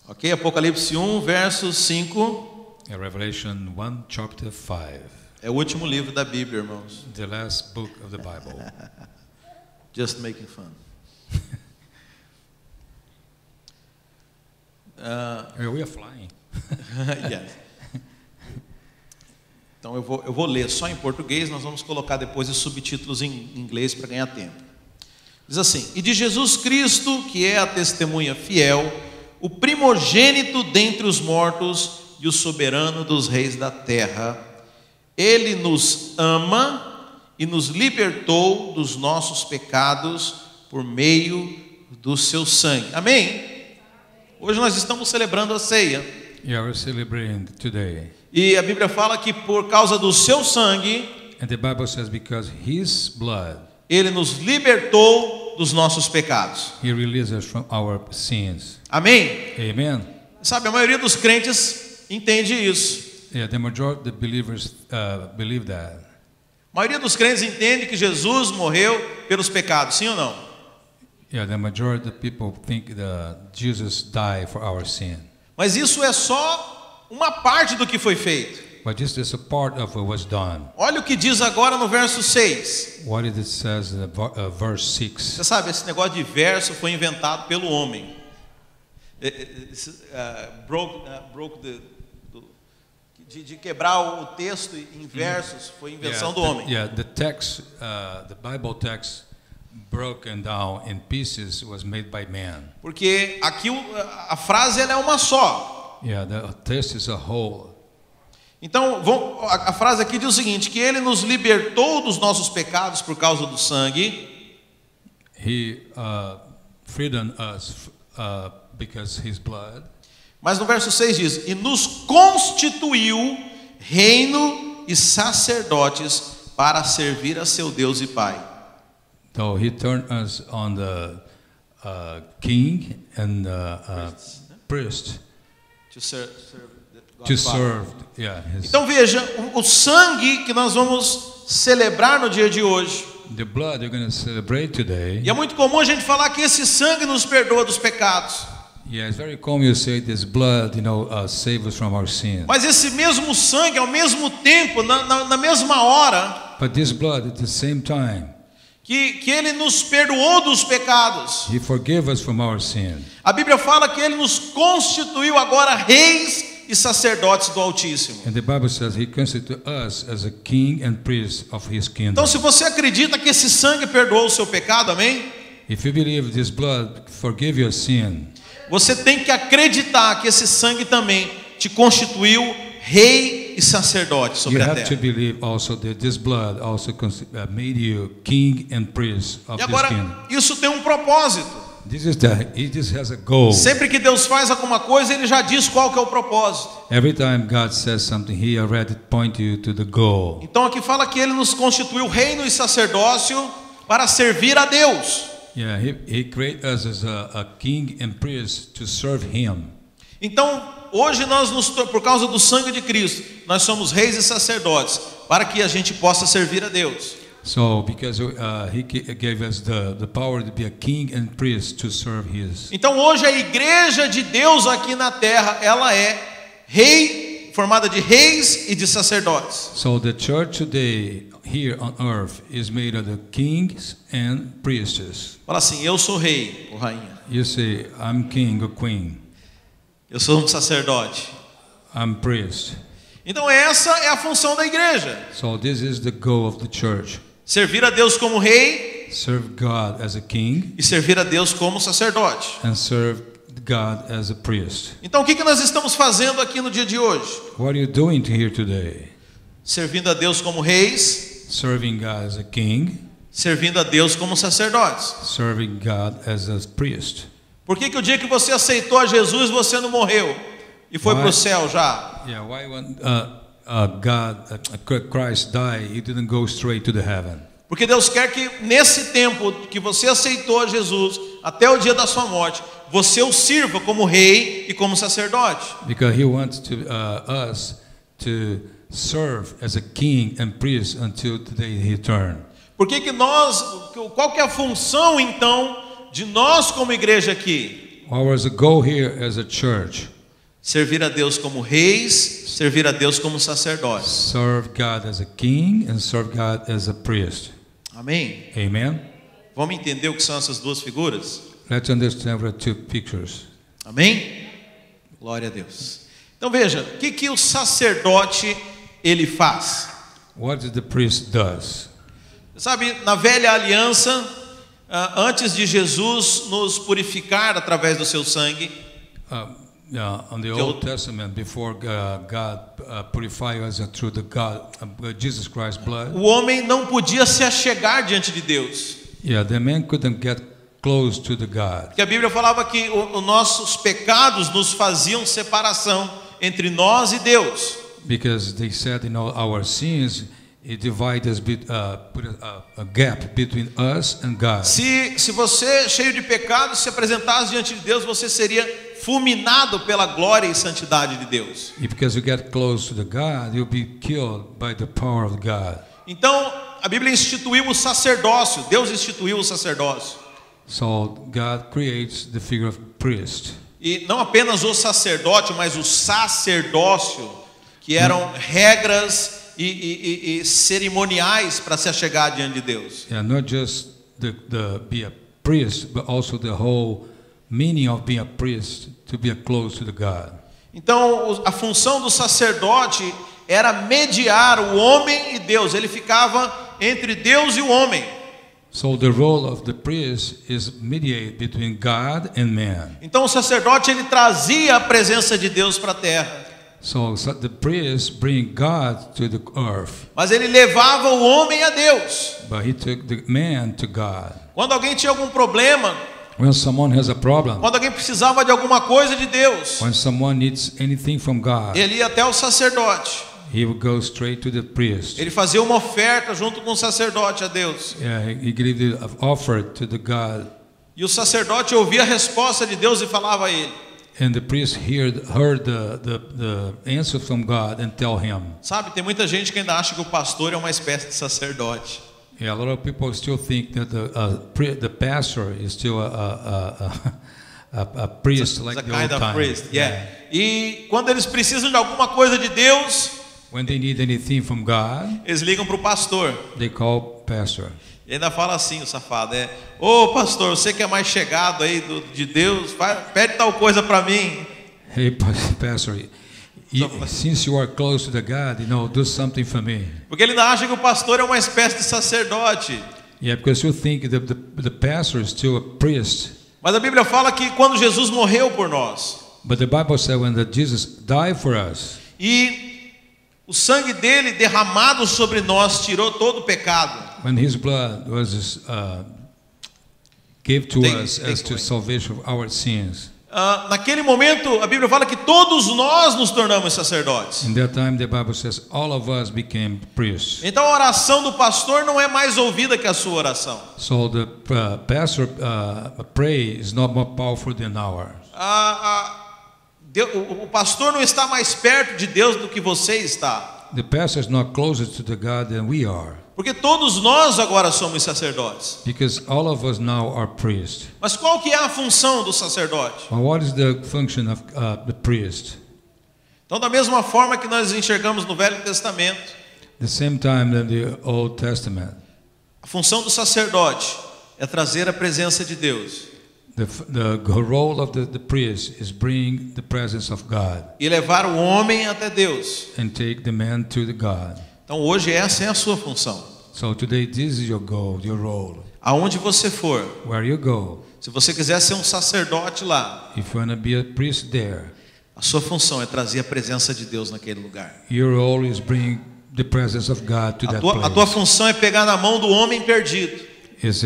Ok? Apocalipse 1, verso 5. Revelation 1, chapter 5. É o último livro da Bíblia, irmãos. The last book of the Bible. Just making fun. We are flying. Yes. Então eu vou ler só em português, nós vamos colocar depois os subtítulos em inglês para ganhar tempo. Diz assim: E de Jesus Cristo, que é a testemunha fiel, o primogênito dentre os mortos e o soberano dos reis da terra, ele nos ama e nos libertou dos nossos pecados por meio do seu sangue. Amém? Hoje nós estamos celebrando a ceia. Yeah, we're celebrating today. E a Bíblia fala que por causa do seu sangue, And the Bible says because His blood, ele nos libertou dos nossos pecados. He releases us from our sins. Amém? Amen. Sabe, a maioria dos crentes entende isso. Yeah, the majority of the believers believe that. A maioria dos crentes entende que Jesus morreu pelos pecados, sim ou não? Yeah, the majority of the people think that Jesus died for our sin. Mas isso é só uma parte do que foi feito. But this is a part of what was done. Olha o que diz agora no verso 6. What it says in verse 6. Você sabe, esse negócio de verso foi inventado pelo homem. De quebrar o texto em versos foi invenção do homem. The text, the Bible text, broken down in pieces, was made by man. Porque aqui a frase ela é uma só. Yeah, the text is a whole. Então, a frase aqui diz o seguinte: que ele nos libertou dos nossos pecados por causa do sangue. He freed us because His blood. Mas no verso 6 diz: e nos constituiu reino e sacerdotes para servir a seu Deus e Pai. So He turned us on the king and priest to serve. Yeah, então veja, o sangue que nós vamos celebrar no dia de hoje. The blood you're going to celebrate today. E é muito comum a gente falar que esse sangue nos perdoa dos pecados. Yeah, it's very common you say this blood, save us from our sins. Mas esse mesmo sangue, ao mesmo tempo, na mesma hora, but this blood at the same time, que ele nos perdoou dos pecados. He forgave us from our sin. A Bíblia fala que ele nos constituiu agora reis e sacerdotes do Altíssimo. And the Bible says He constituted us as a king and priest of His kingdom. Então, se você acredita que esse sangue perdoou o seu pecado, amém? If you believe this blood forgive your sin, você tem que acreditar que esse sangue também te constituiu rei e sacerdote sobre a terra. You have to believe also that this blood also made you king and priest of this kingdom. E agora, isso tem um propósito. This has a goal. Sempre que Deus faz alguma coisa, Ele já diz qual que é o propósito. Every time God says something, He already point you to the goal. Então aqui fala que Ele nos constituiu reino e sacerdócio para servir a Deus. Yeah, He created us as a king and priest to serve Him. Então hoje por causa do sangue de Cristo, nós somos reis e sacerdotes para que a gente possa servir a Deus. So, because He gave us the power to be a king and priest to serve His. Então hoje a igreja de Deus aqui na terra, ela é formada de reis e de sacerdotes. So the church today here on earth is made of the kings and priests. Fala assim: eu sou rei ou rainha. You say, I'm king or queen. Eu sou um sacerdote. I'm priest. Então essa é a função da igreja. So this is the goal of the church. Servir a Deus como rei, serve God as a king, e servir a Deus como sacerdote. And serve God as a priest. Então o que nós estamos fazendo aqui no dia de hoje? What are you doing here today? Servindo a Deus como reis, serving God as a king, servindo a Deus como sacerdotes. Serving God as a priest. Por que o dia que você aceitou a Jesus você não morreu e foi para o céu já? Yeah, why when Christ died, He didn't go straight to the heaven? Porque Deus quer que nesse tempo que você aceitou a Jesus, até o dia da sua morte, você o sirva como rei e como sacerdote. Because He wants us to serve as a king and priest until the day He return. Qual que é a função então de nós como igreja aqui? Our goal here as a church, servir a Deus como reis, servir a Deus como sacerdotes. serve God as a king and serve God as a priest. Amém? Amen. Vamos entender o que são essas duas figuras? Let's understand the two pictures. Amém? Glória a Deus. Então veja, o que o sacerdote ele faz? What the priest does? Sabe, na velha aliança, antes de Jesus nos purificar através do seu sangue, On the Old Testament, before God purified us through Jesus Christ's blood, o homem não podia se achegar diante de Deus. the man couldn't get close to the God. Porque a Bíblia falava que os nossos pecados nos faziam separação entre nós e Deus. Because they said, our sins, it divides us, put a gap between us and God. Se você, cheio de pecados, se apresentasse diante de Deus, você seria fulminado pela glória e santidade de Deus. Because you get close to the God, you'll be killed by the power of God. Então, a Bíblia instituiu o sacerdócio. Deus instituiu o sacerdócio. So God creates the figure of priest. E não apenas o sacerdote, mas o sacerdócio, que eram regras e cerimoniais para se achegar diante de Deus. Yeah, not just be a priest, but also the whole meaning of being a priest, to be close to the God. Então, a função do sacerdote era mediar o homem e Deus. Ele ficava entre Deus e o homem. So the role of the priest is mediate between God and man. Então o sacerdote ele trazia a presença de Deus para a terra. So the priest bring God to the earth. Mas ele levava o homem a Deus. But he took the man to God. Quando alguém tinha algum problema, When someone has a problem, quando alguém precisava de alguma coisa de Deus, when someone needs anything from God, ele ia até o sacerdote. he would go straight to the priest. Ele fazia uma oferta junto com o sacerdote a Deus. Yeah, he gave the offer to the God. E o sacerdote ouvia a resposta de Deus e falava a ele. And the priest heard the answer from God and tell him. Sabe, tem muita gente que ainda acha que o pastor é uma espécie de sacerdote. Yeah, a lot of people still think that the pastor is still a priest like the old time. Priest, yeah. E quando eles precisam de alguma coisa de Deus, when they need anything from God, eles ligam para o pastor. They call pastor. E ainda fala assim, o safado, ô pastor, você que é mais chegado aí de Deus, pede tal coisa para mim. Hey pastor, since you are close to the God, do something for me. Porque ele ainda acha que o pastor é uma espécie de sacerdote. Yeah, because you think that the pastor is still a priest. Mas a Bíblia fala que quando Jesus morreu por nós, But the Bible said when Jesus died for us, e o sangue dele derramado sobre nós tirou todo o pecado. when his blood was gave to us as to salvation of our sins. Naquele momento, a Bíblia fala que todos nós nos tornamos sacerdotes. In that time, the Bible says all of us became priests. Então a oração do pastor não é mais ouvida que a sua oração. So the pastor pray is not more powerful than ours. O pastor não está mais perto de Deus do que você está. The pastor is not closer to the God than we are. Porque todos nós agora somos sacerdotes. Because all of us now are priests. Mas qual que é a função do sacerdote? Well, what is the function of the priest? Então, da mesma forma que nós enxergamos no Velho Testamento, The same time in the Old Testament, a função do sacerdote é trazer a presença de Deus. the role of the priest is bring the presence of God E levar o homem até Deus. and take the man to the God. Então, hoje essa é a sua função. So today this is your goal, your role. Aonde você for, Where you go, se você quiser ser um sacerdote lá, if you want to be a priest there, a sua função é trazer a presença de Deus naquele lugar. your role is bring the presence of God to that A tua place. função é pegar na mão do homem perdido. Is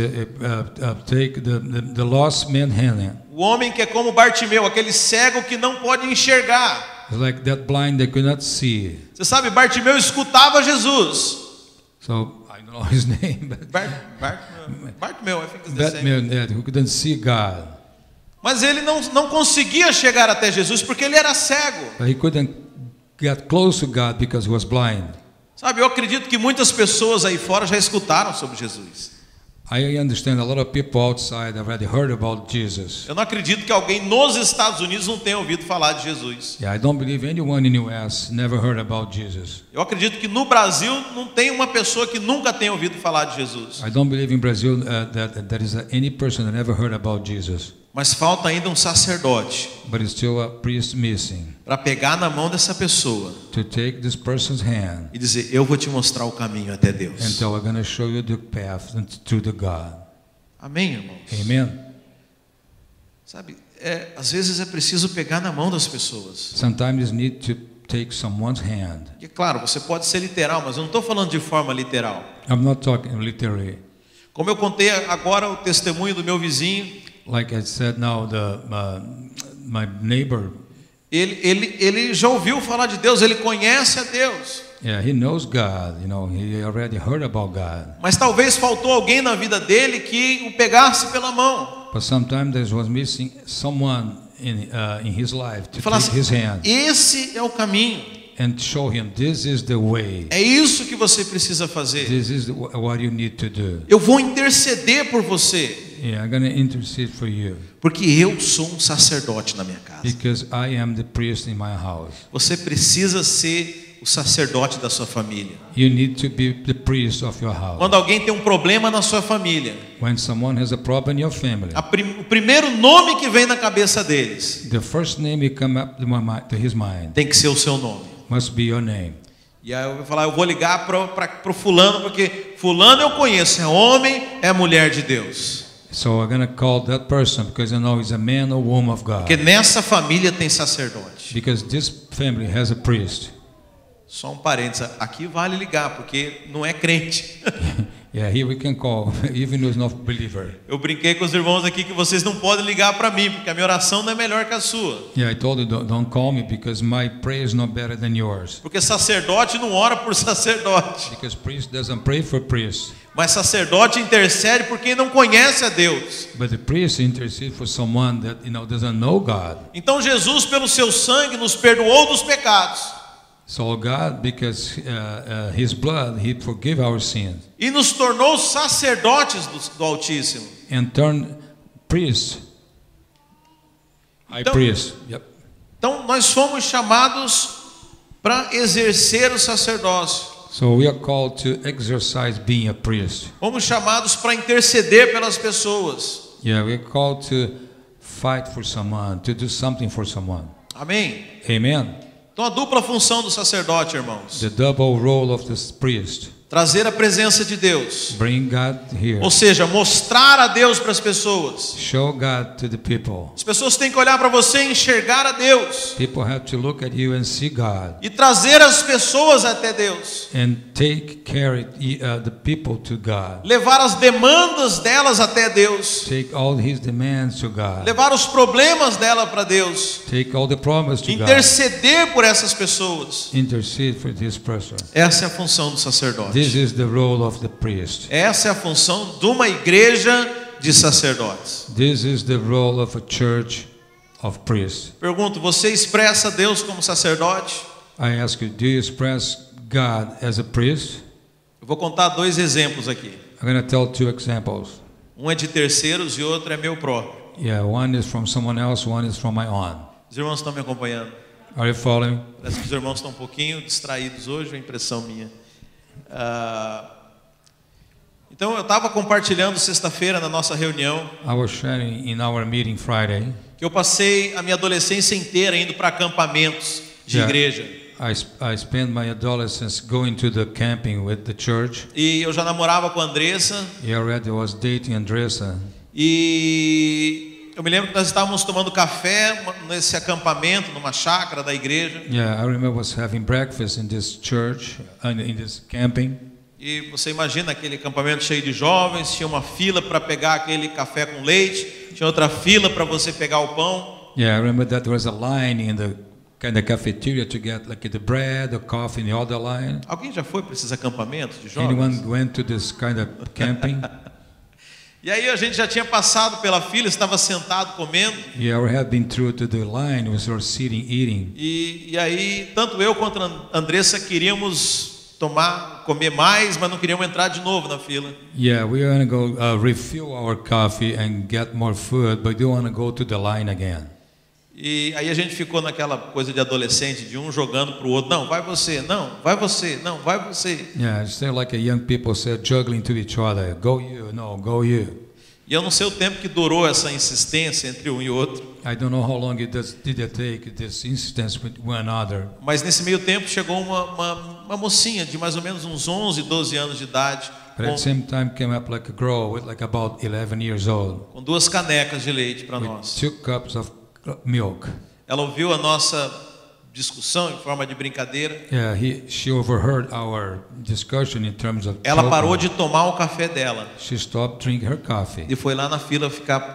take the lost man hand. O homem que é como Bartimeu, aquele cego que não pode enxergar. It's like that blind that could not see. Você sabe, Bartimeu escutava Jesus. So I don't know his name, but Bartimeu, I think it's the that same. man that who couldn't see God, Mas ele não conseguia chegar até Jesus porque ele era cego. but he couldn't get close to God because he was blind. Sabe, eu acredito que muitas pessoas aí fora já escutaram sobre Jesus. I understand a lot of people outside have already heard about Jesus. Eu não acredito que alguém nos Estados Unidos não tenha ouvido falar de Jesus. Yeah, I don't believe anyone in the US never heard about Jesus. Eu acredito que no Brasil não tem uma pessoa que nunca tenha ouvido falar de Jesus. I don't believe in Brazil that there is any person that never heard about Jesus. Mas falta ainda um sacerdote But it's still a priest missing para pegar na mão dessa pessoa to take this person's hand e dizer: eu vou te mostrar o caminho até Deus. and tell, I'm going to show you the path to the God. Amém, irmãos? Amen. Sabe, às vezes é preciso pegar na mão das pessoas. Sometimes you need to take someone's hand. E claro, você pode ser literal, mas eu não estou falando de forma literal. I'm not talking literally. Como eu contei agora o testemunho do meu vizinho, Like I said now, my neighbor, ele já ouviu falar de Deus, ele conhece a Deus. yeah, he knows God. You know, he already heard about God. Mas talvez faltou alguém na vida dele que o pegasse pela mão. But sometimes there was missing someone in his life to E falar take his assim: hand esse é o caminho. and show him this is the way. É isso que você precisa fazer. This is what you need to do. Eu vou interceder por você, Yeah, I'm going to intercede for you porque eu sou um sacerdote na minha casa. because I am the priest in my house. Você precisa ser o sacerdote da sua família. You need to be the priest of your house. Quando alguém tem um problema na sua família, When someone has a problem in your family, o primeiro nome que vem na cabeça deles the first name you come up to his mind tem que ser o seu nome. must be your name. E aí eu vou falar: eu vou ligar para o fulano, porque fulano eu conheço, é homem, é mulher de Deus. So I'm going to call that person because I know he's a man or woman of God. Porque nessa família tem sacerdote. Because this family has a priest. Só um parênteses, aqui vale ligar, porque não é crente. Yeah, here we can call, even who's not believer. Eu brinquei com os irmãos aqui que vocês não podem ligar para mim, porque a minha oração não é melhor que a sua. Yeah, I told you don't call me because my prayer is not better than yours. Porque sacerdote não ora por sacerdote. Because priest doesn't pray for priest. Mas sacerdote intercede por quem não conhece a Deus. But the priest intercedes for someone that doesn't know God. Então Jesus, pelo seu sangue, nos perdoou dos pecados. So God, because His blood, He forgave our sins E nos tornou sacerdotes do Altíssimo. and turned priest, high Então- priest. Yep. Então nós fomos chamados para exercer o sacerdócio. So we are called to exercise being a priest. Fomos chamados para interceder pelas pessoas. Yeah, we are called to fight for someone, to do something for someone. Amém? Amen. Então a dupla função do sacerdote, irmãos: The double role of this priest. trazer a presença de Deus. Bring God here. Ou seja, mostrar a Deus para as pessoas. Show God to the people. As pessoas têm que olhar para você e enxergar a Deus. People have to look at you and see God E trazer as pessoas até Deus. and take the people to God. Levar as demandas delas até Deus. Take all His demands to God. Levar os problemas dela para Deus. Take all the problems to God. Interceder por essas pessoas. Intercede for this person. Essa é a função do sacerdote. This is the role of the priest. Essa é a função de uma igreja de sacerdotes. This is the role of a church of priests. Pergunto: você expressa Deus como sacerdote? I ask you, do you express God as a priest? Eu vou contar dois exemplos aqui. I'm going to tell two examples. Um é de terceiros e outro é meu próprio. Yeah, one is from someone else, one is from my own. Os irmãos estão me acompanhando? Are you following? Parece que os irmãos estão um pouquinho distraídos hoje, é impressão minha. Então eu estava compartilhando sexta-feira na nossa reunião I was sharing in our meeting Friday. que eu passei a minha adolescência inteira indo para acampamentos de Yeah. igreja. I spent my adolescence going to the camping with the church. E eu já namorava com a Andressa. I already was dating Andressa. E eu me lembro que nós estávamos tomando café nesse acampamento, numa chácara da igreja. Yeah, I remember was having breakfast in this church, in this camping. E você imagina aquele acampamento cheio de jovens, tinha uma fila para pegar aquele café com leite, tinha outra fila para você pegar o pão. Yeah, I remember that there was a line in the kind of cafeteria to get like the bread, the coffee, and the other line. Alguém já foi para esses acampamentos de jovens? Anyone went to this kind of camping? E aí a gente já tinha passado pela fila, estava sentado comendo. Yeah, we had been through to the line. We were sitting, eating. E aí tanto eu quanto a Andressa queríamos comer mais, mas não queriam entrar de novo na fila. Yeah, we want to go refill our coffee and get more food, but we don't want to go to the line again. E aí a gente ficou naquela coisa de adolescente, de um jogando para o outro. Não, vai você. Não, vai você. Não, vai você. Yeah, it's like a young people said, juggling to each other. Go you, no, go you. E eu não sei o tempo que durou essa insistência entre um e outro. I don't know how long did it take this insistence with one another. Mas nesse meio tempo chegou uma mocinha de mais ou menos uns 11, 12 anos de idade. But at the same time came up like a girl with like about 11 years old. Com 2 canecas de leite para with nós. 2 cups of milk. Ela ouviu a nossa discussão em forma de brincadeira. Yeah, she overheard our discussion in terms of. Ela parou de tomar o café dela. She stopped drinking her coffee. E foi lá na fila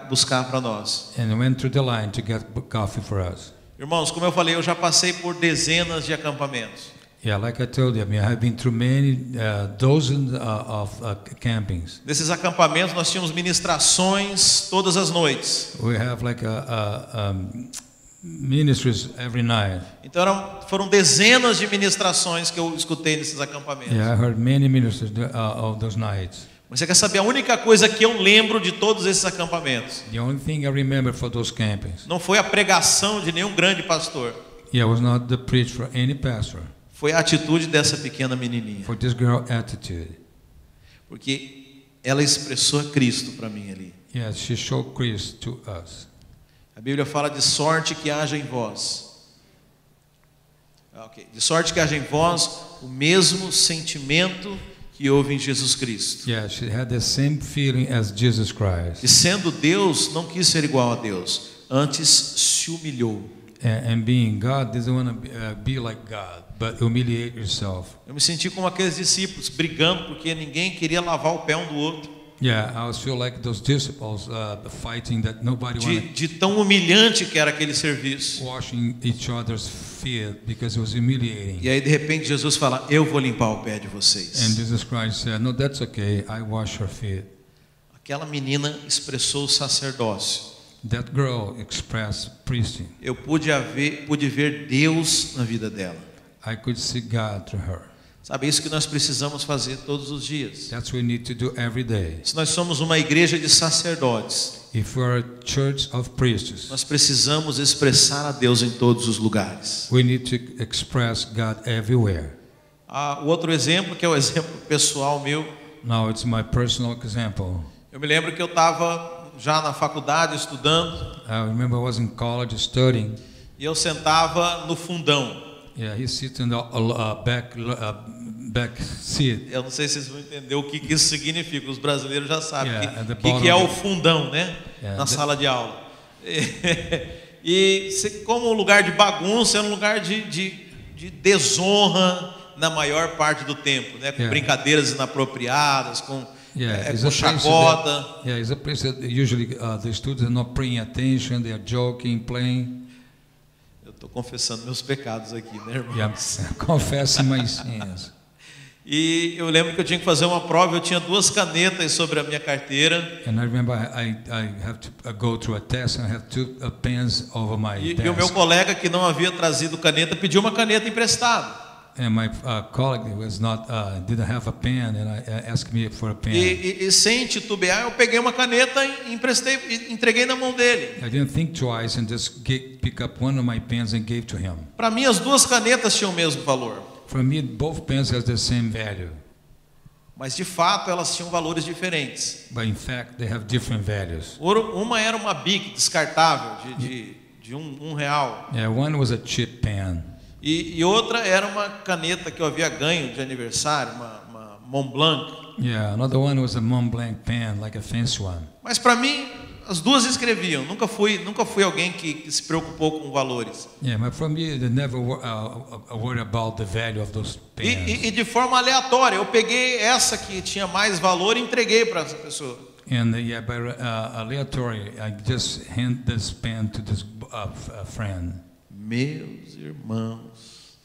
buscar para nós. And went through the line to get coffee for us. Irmãos, como eu falei, eu já passei por dezenas de acampamentos. Yeah, like I told you, I have been through many dozens of campings. Nesses acampamentos nós tínhamos ministrações todas as noites. We have like ministries every night. Então foram dezenas de ministrações que eu escutei nesses acampamentos. Yeah, I heard many ministers of those nights. Mas você quer saber a única coisa que eu lembro de todos esses acampamentos? The only thing I remember for those campings. Não foi a pregação de nenhum grande pastor. Yeah, it was not the preach for any pastor. Foi a atitude dessa pequena menininha. For this girl attitude. Porque ela expressou Cristo para mim ali. Yeah, she showed Christ to us. A Bíblia fala de sorte que haja em vós. De sorte que haja em vós o mesmo sentimento que houve em Jesus Cristo. Yeah, she had the same feeling as Jesus Christ. E sendo Deus, não quis ser igual a Deus, antes se humilhou. And being God, doesn't want to be like God, but humiliate yourself. Eu me senti como aqueles discípulos brigando porque ninguém queria lavar o pé um do outro. Yeah, I always feel like those disciples fighting that nobody wanted. De tão humilhante que era aquele serviço. Washing each other's feet because it was humiliating. E aí de repente Jesus fala: eu vou limpar o pé de vocês. And Jesus Christ said, "No, that's okay. I wash your feet." Aquela menina expressou o sacerdócio. That girl expressed priesthood. Eu pude ver Deus na vida dela. I could see God through her. Sabe, isso que nós precisamos fazer todos os dias. That's what we need to do every day. Se nós somos uma igreja de sacerdotes, if we are a church of priests, nós precisamos expressar a Deus em todos os lugares. We need to express God everywhere. O outro exemplo, que é o exemplo pessoal meu. Now it's my personal example. Eu me lembro que eu estava já na faculdade estudando. I remember I was in college studying. E eu sentava no fundão. Yeah, he sits in the back seat. Eu não sei se vocês vão entender o que isso significa. Os brasileiros já sabem o que é o fundão, né? Na sala de aula. E como um lugar de bagunça, é um lugar de desonra na maior parte do tempo, né? Com brincadeiras inapropriadas, com chacota. It's a place that usually the students are not paying attention, they are joking, playing. Estou confessando meus pecados aqui, né, irmão? Yeah, confessing my sins. E eu lembro que eu tinha que fazer uma prova, eu tinha 2 canetas sobre a minha carteira. And I remember I have to go through a test and I have 2 pens over my desk. E o meu colega que não havia trazido caneta pediu uma caneta emprestada. And my colleague was didn't have a pen, and I asked me for a pen. E sem titubear, eu peguei uma caneta e entreguei na mão dele. I didn't think twice and just pick up one of my pens and gave to him. Para mim, as 2 canetas tinham o mesmo valor. For me, both pens has the same value. Mas de fato, elas tinham valores diferentes. But in fact, they have different values. Uma era uma Bic descartável de R$1. Yeah, one was a cheap pen. E outra era uma caneta que eu havia ganho de aniversário, uma Montblanc. Yeah, another one was a Montblanc pen, like a fancy one. Mas para mim, as 2 escreviam. Nunca fui alguém que se preocupou com valores. Yeah, but for me, they never worried about the value of those pens. E de forma aleatória, eu peguei essa que tinha mais valor e entreguei para essa pessoa. And by aleatory, I just hand this pen to this friend. Meus irmãos,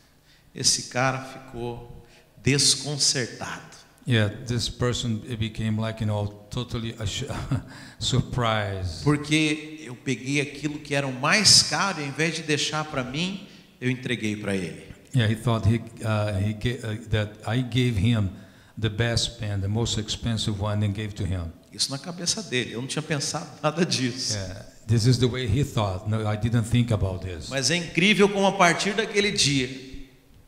esse cara ficou desconcertado. Yeah, this person became like, totally surprised. Porque eu peguei aquilo que era o mais caro e, ao invés de deixar para mim, eu entreguei para ele. Yeah, he thought that I gave him the best pen, the most expensive one, and gave to him. Isso na cabeça dele. Eu não tinha pensado nada disso. Yeah, this is the way he thought. No, I didn't think about this. Mas é incrível como a partir daquele dia,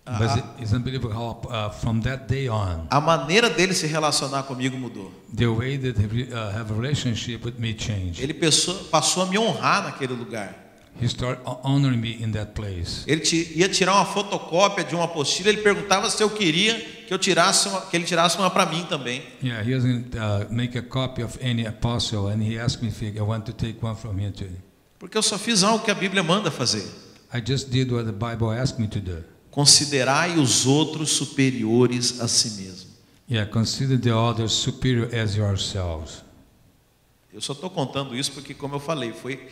But it's unbelievable how from that day on, a maneira dele se relacionar comigo mudou. the way that he have a relationship with me changed. Ele passou a me honrar naquele lugar. He started honoring me in that place. Ele ia tirar uma fotocópia de uma apostila, ele perguntava se eu queria que ele tirasse uma para mim também. Yeah, he doesn't make a copy of any apostle, and he asked me if I want to take one from him too. Porque eu só fiz algo que a Bíblia manda fazer. I just did what the Bible asked me to do. Considerai os outros superiores a si mesmo. Yeah, consider the others superior as yourselves. Eu só estou contando isso porque, como eu falei, foi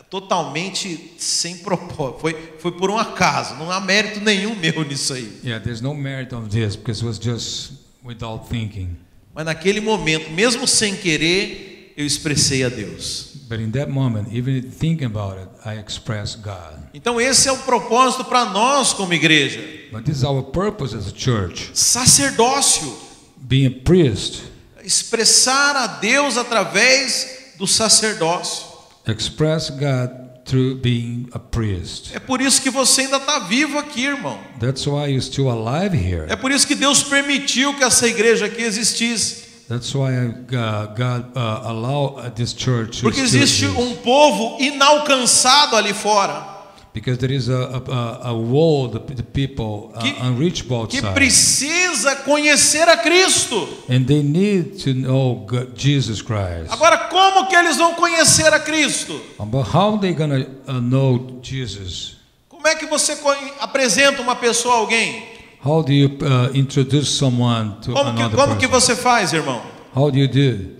totalmente sem propósito. Foi por um acaso. Não há mérito nenhum meu nisso aí. Yeah, there's no merit of this because it was just without thinking. Mas naquele momento, mesmo sem querer, eu expressei a Deus. But in that moment, even thinking about it, I expressed God. Então esse é o propósito para nós como igreja. But this is our purpose as a church. Sacerdócio. Being a priest. Expressar a Deus através do sacerdócio. Express God through being a priest. É por isso que você ainda está vivo aqui, irmão. That's why you're still alive here. É por isso que Deus permitiu que essa igreja aqui existisse. That's why God allowed this church to Porque existe povo inalcançado ali fora. Because there is a world, the people unreachable outside. Que precisa conhecer a Cristo. And they need to know Jesus Christ. Agora, como que eles vão conhecer a Cristo? But how they gonna know Jesus? Como é que você apresenta uma pessoa a alguém? How do you introduce someone to another person? Como que você faz, irmão? How do you do?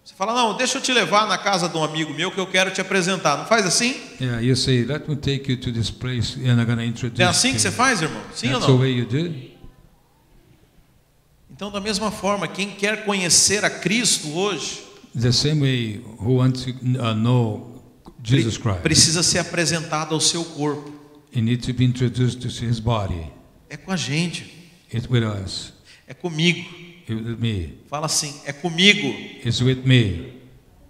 Você fala, não, deixa eu te levar na casa de um amigo meu que eu quero te apresentar. Não faz assim? Yeah, you say, let me take you to this place and I'm gonna introduce you. É assim que você faz, irmão? Sim ou não? That's the way you do. Então, da mesma forma, quem quer conhecer a Cristo hoje, the same way who wants to know Jesus Christ, precisa ser apresentado ao seu corpo. he needs to be introduced to his body. É com a gente. It's with us. É comigo. It's with me. Fala assim, é comigo. It's with me.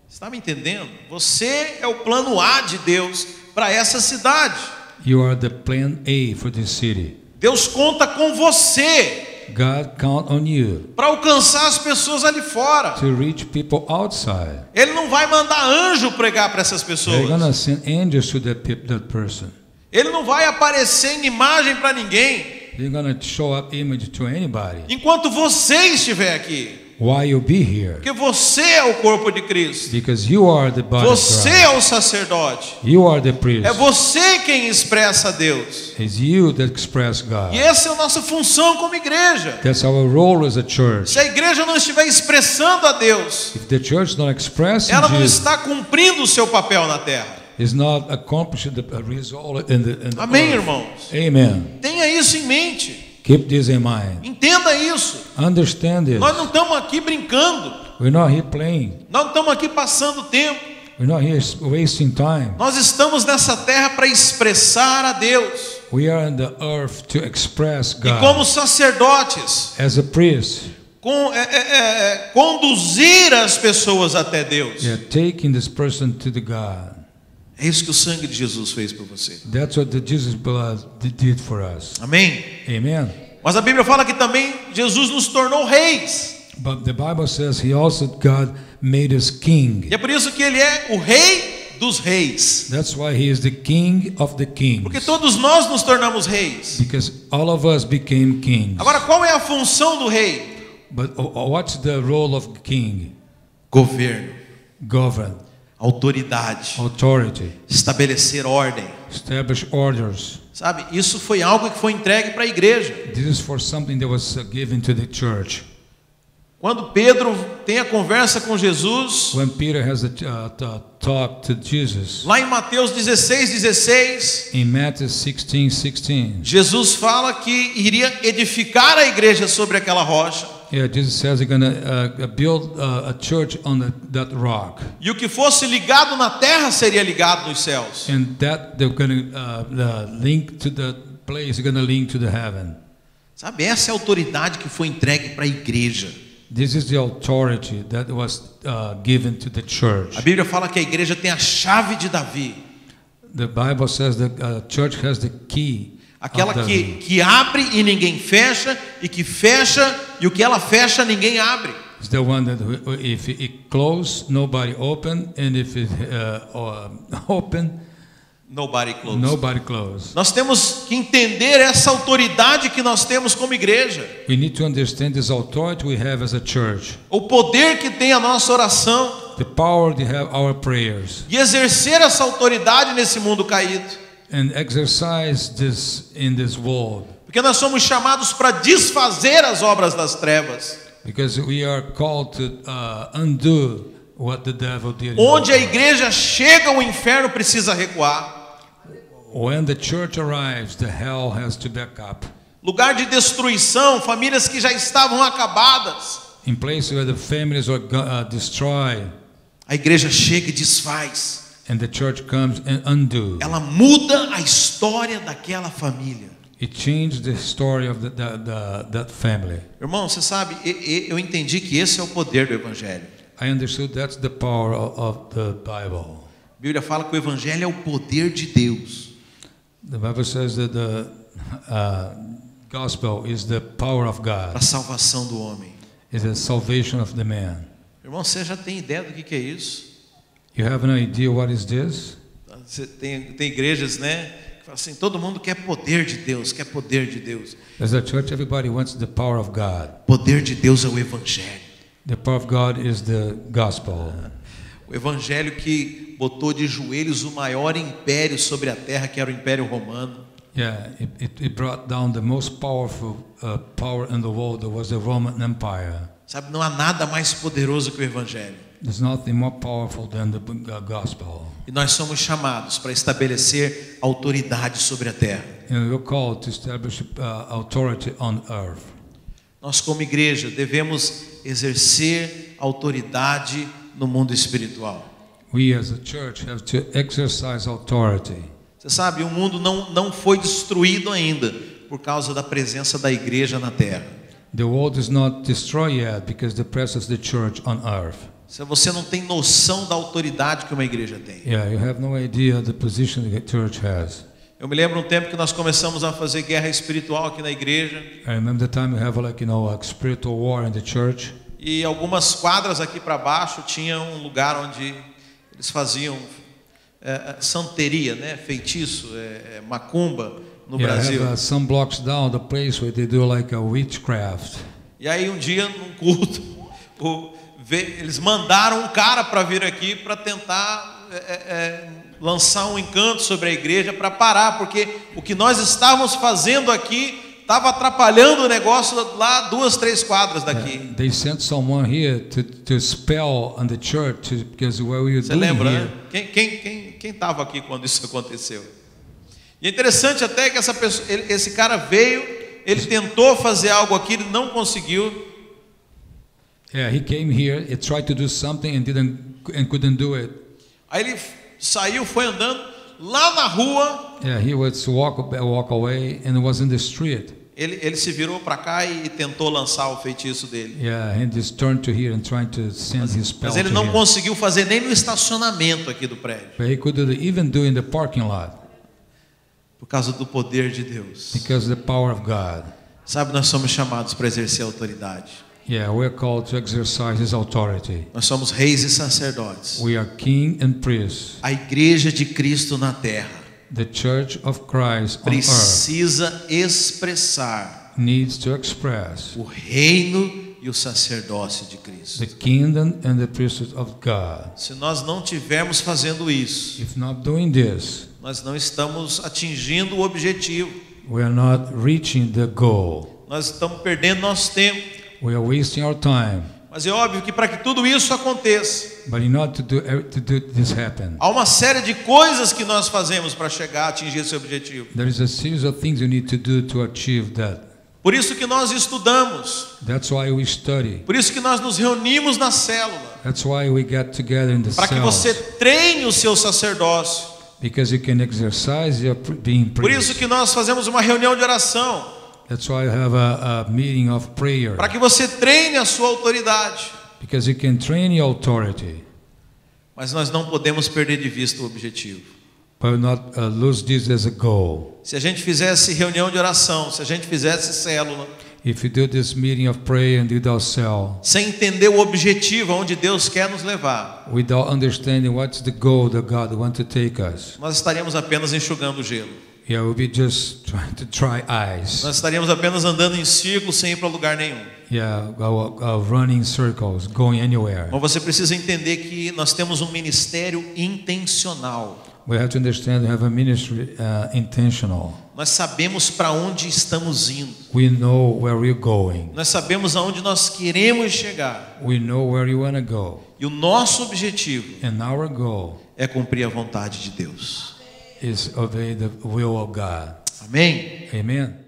Você está me entendendo? Você é o plano A de Deus para essa cidade. You are the plan A for this city. Deus conta com você. God count on you para alcançar as pessoas ali fora. To reach people outside. Ele não vai mandar anjo pregar para essas pessoas. They're gonna send angels to that person. Ele não vai aparecer em imagem para ninguém. They're gonna show up image to anybody. Enquanto você estiver aqui. Why you be here? Porque você é o corpo de Cristo. Because you are the body você of Christ. É o sacerdote. You are the priest. É você quem expressa a Deus. It's you that express God. E essa é a nossa função como igreja. That's our role as a church. Se a igreja não estiver expressando a Deus, if the church not expressing ela não Jesus, está cumprindo o seu papel na terra. Is not accomplished the result in the Amém, earth. irmãos. Amen. Tenha isso em mente. Keep this in mind. Entenda isso. Understand this. Nós não estamos aqui brincando. We're not here playing. Nós não estamos aqui passando tempo. We're not here wasting time. Nós estamos nessa terra para expressar a Deus. We are on the earth to express God. E como sacerdotes, as a priest, conduzir as pessoas até Deus. Yeah, taking this person to the God. É isso que o sangue de Jesus fez por você. That's what the Jesus blood did for us. Amém. Amen. Mas a Bíblia fala que também Jesus nos tornou reis. But the Bible says he also God made us king. E é por isso que ele é o rei dos reis. That's why he is the king of the kings. Porque todos nós nos tornamos reis. Because all of us became kings. Agora, qual é a função do rei? But what's the role of the king? Governo. Govern. Autoridade. Authority. Estabelecer ordem. Establish orders. Sabe, isso foi algo que foi entregue para a igreja. This is for something that was given to the church. Quando Pedro tem a conversa com Jesus, when Peter has a talk to Jesus, lá em Mateus 16:16, in Matthew 16:16, Jesus fala que iria edificar a igreja sobre aquela rocha. Yeah, Jesus says he's going to build a church on that rock. E o que fosse ligado na terra seria ligado nos céus. And that they're going to link to the place you're going to link to the heaven. Sabe, essa é a autoridade que foi entregue para a igreja. This is the authority that was given to the church. A Bíblia fala que a igreja tem a chave de Davi. The Bible says the church has the key. Aquela que abre e ninguém fecha, e que fecha e o que ela fecha ninguém abre. It's the one that if it close, nobody open, and if it open, Nobody close. Nobody close. Nós temos que entender essa autoridade que nós temos como igreja. We need to understand this authority we have as a church. O poder que tem a nossa oração. The power they have our prayers. E exercer essa autoridade nesse mundo caído. And exercise this in this world. Porque nós somos chamados para desfazer as obras das trevas. Because we are called to undo what the devil did. Onde a igreja chega, o inferno precisa recuar. When the church arrives, the hell has to back up. Lugar de destruição, famílias que já estavam acabadas. In places where the families were destroyed. A igreja chega e desfaz. And the church comes and undo. Ela muda a história daquela família. It changed the story of that family. Irmão, você sabe, eu entendi que esse é o poder do evangelho. I understood that's the power of the Bible. A Bíblia fala que o evangelho é o poder de Deus. The Bible says that the gospel is the power of God. Para a salvação do homem. Is the salvation of the man. Irmão, você já tem ideia do que é isso? You have an idea what is this? Você tem igrejas, né? Que falam assim, todo mundo quer poder de Deus, quer poder de Deus. As a church, everybody wants the power of God. Poder de Deus é o evangelho. The power of God is the gospel. O evangelho que botou de joelhos o maior império sobre a terra, que era o Império Romano. Yeah, it brought down the most powerful power in the world. That was the Roman Empire. Sabe, não há nada mais poderoso que o evangelho. There's nothing more powerful than the gospel. E nós somos chamados para estabelecer autoridade sobre a terra. And we're called to establish authority on earth. Nós como igreja devemos exercer autoridade no mundo espiritual. We as a church have to exercise authority. Você sabe, o mundo não foi destruído ainda por causa da presença da igreja na terra. The world is not destroyed yet because the presence of the church on earth. Se você não tem noção da autoridade que uma igreja tem. Yeah, you have no idea the position the church has. Eu me lembro um tempo que nós começamos a fazer guerra espiritual aqui na igreja. I remember the time we have a spiritual war in the church. E algumas quadras aqui para baixo tinha um lugar onde eles faziam santeria, né, feitiço, macumba no Brasil. Have, some blocks down the place where they do like a witchcraft. E aí um dia num culto, eles mandaram um cara para vir aqui para tentar lançar um encanto sobre a igreja para parar, porque o que nós estávamos fazendo aqui estava atrapalhando o negócio lá 2-3 quadras daqui. They sent someone here to spell on the church because what we were Você doing lembra, here. Né? Quem estava aqui quando isso aconteceu? E é interessante até que esse cara veio, ele tentou fazer algo aqui, ele não conseguiu. Yeah, he came here, he tried to do something and couldn't do it. Aí ele saiu, foi andando lá na rua. Yeah, he was walk away and was in the street. Ele se virou para cá e tentou lançar o feitiço dele. Yeah, and just turned to here and trying to send his spell. Mas ele não conseguiu fazer nem no estacionamento aqui do prédio. But he could even do in the parking lot. Por causa do poder de Deus. Because the power of God. Sabe, nós somos chamados para exercer autoridade. Yeah, we are called to exercise His authority. Nós somos reis e sacerdotes. We are king and priest. A igreja de Cristo na terra. The Church of Christ on precisa expressar needs to express o reino e o sacerdócio de Cristo. The kingdom and the priesthood of God. Se nós não tivermos fazendo isso, if not doing this, nós não estamos atingindo o objetivo. We are not reaching the goal. Nós estamos perdendo nosso tempo. We are wasting our time. Mas é óbvio que para que tudo isso aconteça, but in order to do this happen, há uma série de coisas que nós fazemos para chegar a atingir esse objetivo. There is a series of things you need to do to achieve that. Por isso que nós estudamos. That's why we study. Por isso que nós nos reunimos na célula. That's why we get together in the para que você treine o seu sacerdócio. Because you can exercise your being Por isso que nós fazemos uma reunião de oração. That's why I have a meeting of prayer. Para que você treine a sua autoridade. Because you can train your authority. Mas nós não podemos perder de vista o objetivo. But not lose this as a goal. Se a gente fizesse reunião de oração, se a gente fizesse célula, if you do this meeting of prayer and do our cell, sem entender o objetivo aonde Deus quer nos levar, without understanding what's the goal that God wants to take us, nós estaríamos apenas enxugando o gelo. Yeah, we'll be just trying to dry ice. Nós estaríamos apenas andando em círculos sem ir para lugar nenhum. Yeah, running circles, going anywhere. Mas você precisa entender que nós temos um ministério intencional. We have to understand we have a ministry intentional. Nós sabemos para onde estamos indo. We know where we're going. Nós sabemos aonde nós queremos chegar. We know where you want to go. E o nosso objetivo And our goal é cumprir a vontade de Deus. is obey the will of God. Amém? Amen.